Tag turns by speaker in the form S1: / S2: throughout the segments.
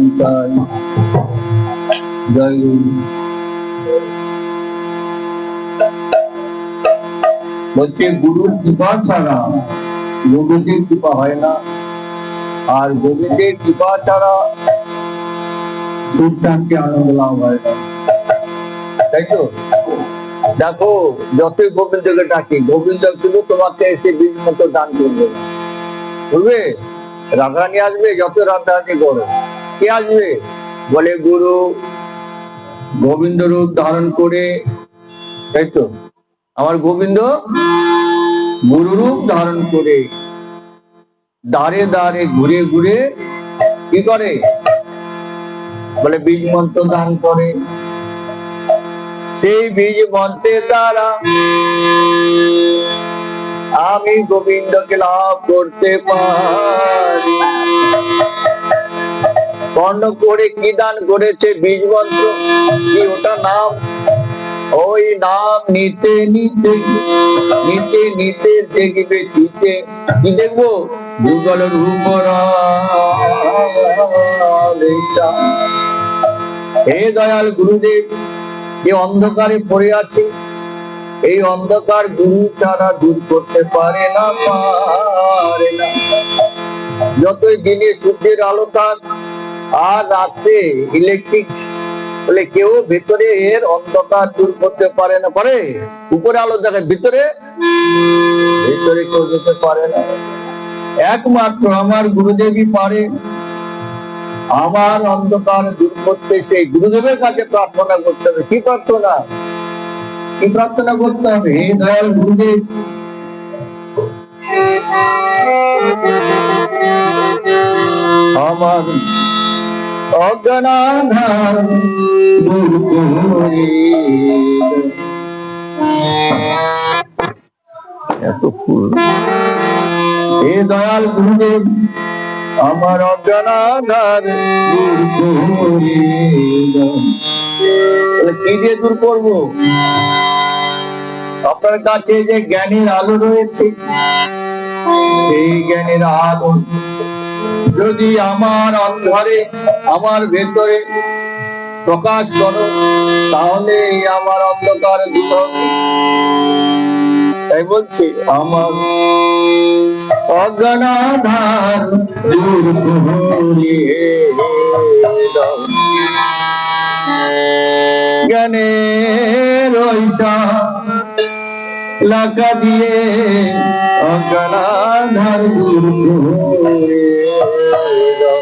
S1: নিতাই। জয় গুরু। বলছে গুরুর কৃপা ছাড়া গোবিন্দের কৃপা হয় না, আর গোবিন্দের কৃপা ছাড়া সুখ শান্তি আনন্দ লাভ হয় না, তাই তো? দেখো, যতই গোবিন্দকে ডাকি, গোবিন্দ কিন্তু তোমাকে এসে বীজ মতো দান করবে, বুঝবে? রাধারানী আসবে, যত রাধারানী করো, কে আসবে? বলে গুরু গোবিন্দ রূপ ধারণ করে, তাই তো? আমার গোবিন্দ গুরু রূপ ধারণ করে দাঁড়ে দাঁড়ে ঘুরে ঘুরে কি করে? বলে বীজ মন্ত্র দান করে। সেই বীজ মন্ত্রের দ্বারা আমি গোবিন্দকে লাভ করতে পারি। কর্ণ করে কি দান করেছে? বীজ মন্ত্র। কি ওটা? নাম। ওই নাম নিতে নিতে নিতে নিতে দেখবে চিতে, কি দেখবো? যুগল রূপ। হে দয়াল গুরুদেব, যে অন্ধকারে পড়ে আছে, এই অন্ধকার গুরু ছাড়া দূর করতে পারে না, পারে না। যতই দিনে সূর্যের আলো থাক আর রাতে ইলেকট্রিক বলে, কেউ ভেতরে এর অন্ধকার দূর করতে পারে না। পারে? উপরে আলো দেখে, ভিতরে ভিতরে কেউ যেতে পারে না। একমাত্র আমার গুরুদেবই পারে আমার অন্ধকার দূর করতে। সেই গুরুদেবের কাছে প্রার্থনা করতে হবে। কি প্রার্থনা? কি প্রার্থনা করতে হবে? হে দয়াল গুরুদেব, আমার অজ্ঞানাধার দূর করে। এত ফুল। হে দয়াল গুরুদেব, আমার অজ্ঞানাধার দূর করে। কি দিয়ে দূর করবো? আপনার কাছে যে জ্ঞানের আলো রয়েছে, সেই জ্ঞানের আলো যদি আমার অন্তরে, আমার ভেতরে প্রকাশ করো, তাহলে আমার অন্ধকার দূর হবে। তাই বলছি, আমার অজ্ঞানাধার দূর করিয়ে দাও, জ্ঞানের লাগা দিয়ে অজ্ঞানাধার দূর করে দাও,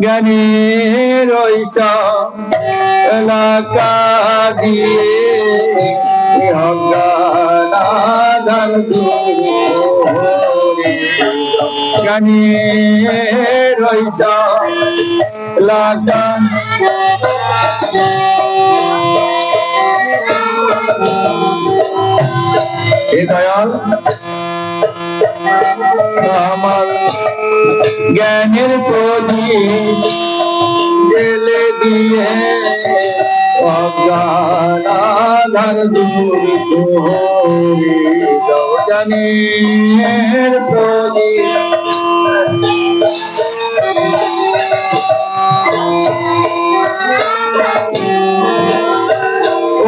S1: জ্ঞানের লাগা দিয়ে অজ্ঞানাধার দূর করে দাও, জ্ঞানের লাগা। হে দয়াল, আমার জ্ঞানের প্রদীপ জ্বেলে দিয়ে অজ্ঞানাধার দূর করে দাও, জ্ঞানের প্রদীপ।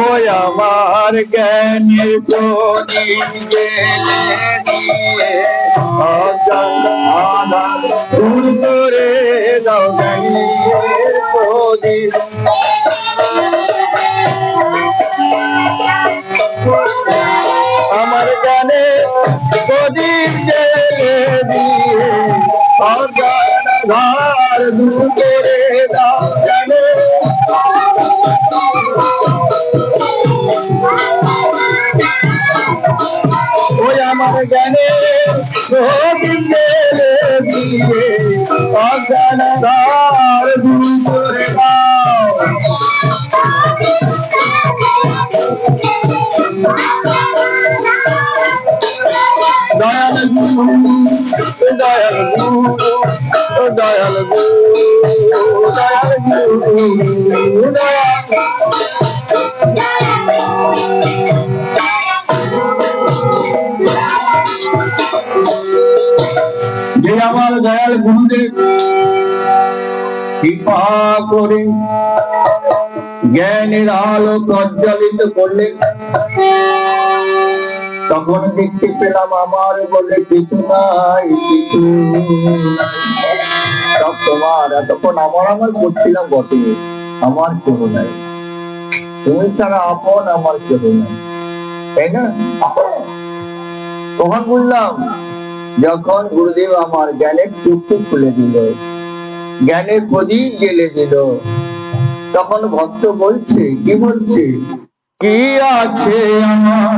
S1: ওই আমার জ্ঞানের প্রদীপ জ্বেলে দিয়ে অজ্ঞানাধার দূর করে দাও, জ্ঞানের প্রদীপ। আমার জ্ঞানের প্রদীপ জ্বেলে দিয়ে অজ্ঞানাধার দূর করে দাও, জ্ঞানের। ওই আমার জ্ঞানের প্রদীপ জ্বেলে দিয়ে অজ্ঞানাধার দূর করে দাও। দয়াল গুরু, দয়াল গুরু, দয়াল গুরু, দয়াল গুরু, দয়াল। যে আমার দয়াল গুরুদেব কৃপা করে জ্ঞানের আলো প্রজ্বলিত করলেন। তখন দেখতে পেলাম আমার বলে কিছু নাই, কিছু সব তোমার। এতক্ষণ আমার আমার করছিলাম বটে, আমার কেউ নাই, তুমি ছাড়া আপন আমার কেউ নাই, তাই না? তখন বললাম, যখন গুরুদেব আমার জ্ঞানের চক্ষু খুলে দিল, জ্ঞানের প্রদীপ জ্বেলে দিল, তখন ভক্ত বলছে, কি বলছে, কি আছে আমার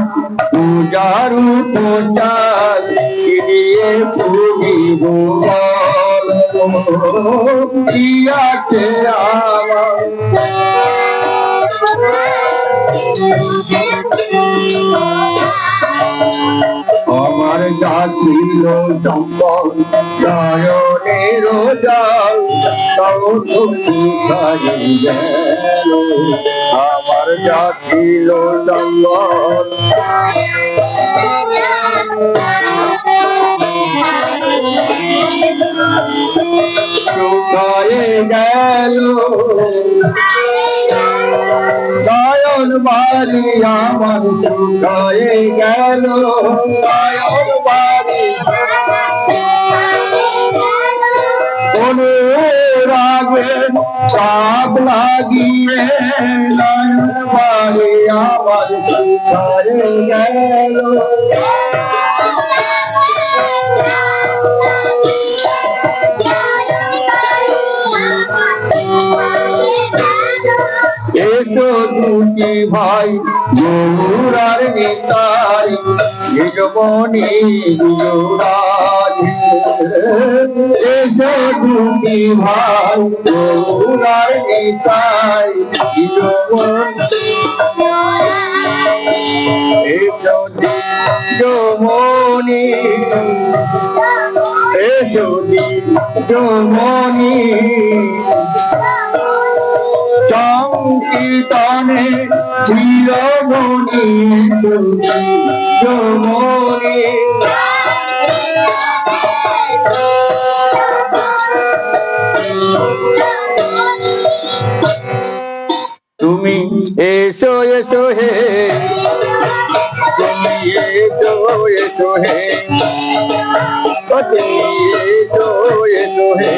S1: পূজার উপচার, কি দিয়ে পুজিব বল, কি আছে আমার। আমার যা ছিল সম্পদ নয়নের জাল, তাও তো শুকায়ে গেল। আমার যা ছিল সম্পদ শুকায়ে গেল। নয়ন বাড়ি আমার শুকায়ে গেল, নয়ন বাড়ি অনুরাগে তাপ লাগিয়ে, নয়ন বাড়ি আমার শুকায়ে গেল। এসো দুটি ভাই গৌর আর নিতাই, নিজমণি গুজরাজ। এসো দুটি ভাই গৌর আর নিতাই, নিজমণি। এসো নিজমণি, এসো নিজমণি, সংকীর্তনে চিরমণি চিরমণি। তুমি এসো এসো হে, তুমি এসো এসো হে, তুমি এসো এসো হে,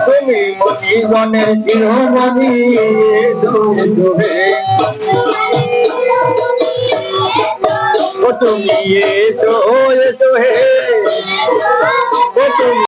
S1: তুমি মণিগণের শিরোমণি, এসো এসো হে। তুমি এসো এসো হে, তুমি